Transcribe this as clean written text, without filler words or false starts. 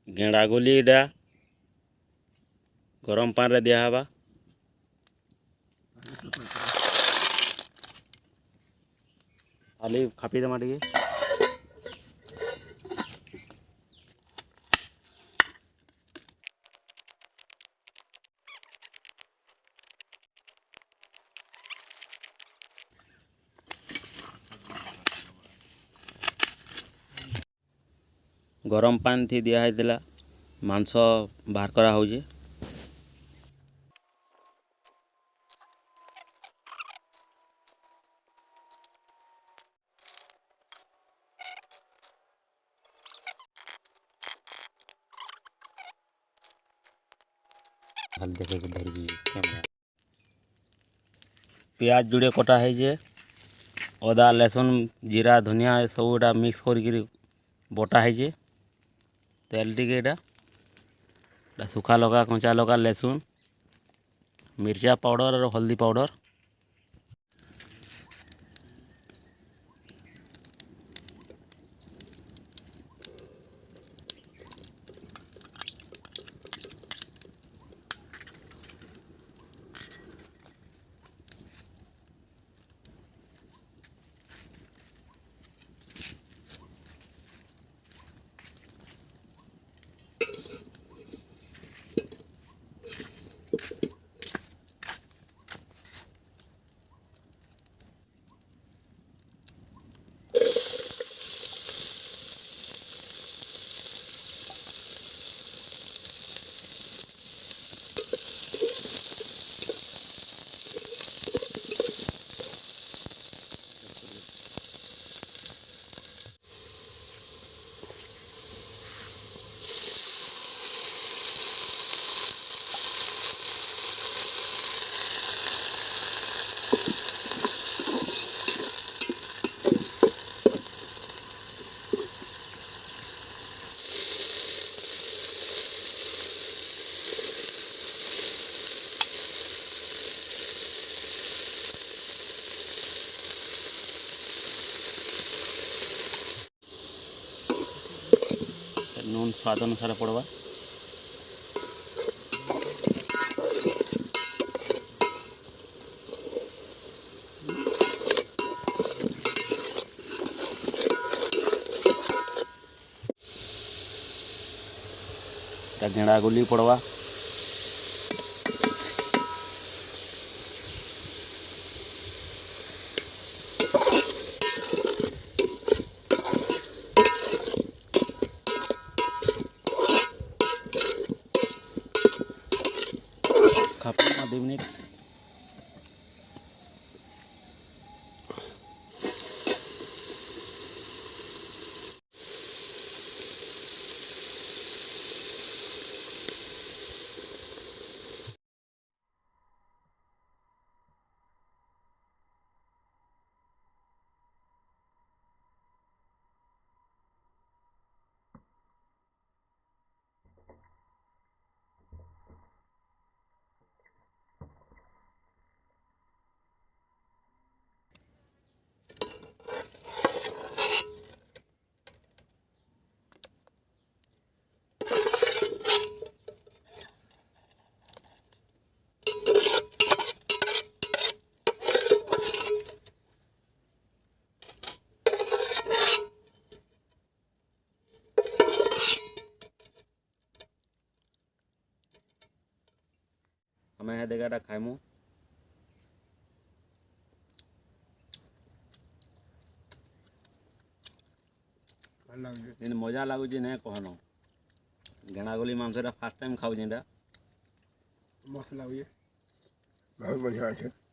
गेंडा गोलीटा गरम पान रे दिया हवा खाली खापी दमा टिके गरम पानी थी दिया है मांस बाहर करा होजे देखे धरी कैमरा प्याज जुड़े कटा है जे अदा लहसुन जीरा धनिया सबूटा मिक्स कर बटा है जे तेल टिके सुखा लगा कंचा लगा लहसुन मिर्चा पाउडर और हल्दी पाउडर नून स्वाद अनुसार पड़वा गेंडा गोली पड़वा खापी 2 मिनट हमें देगा खाइमु मजा लगुच नहीं कहन गेंडा गोली मांस फास्ट टाइम खाऊ मस्त लगे बहुत बढ़िया है।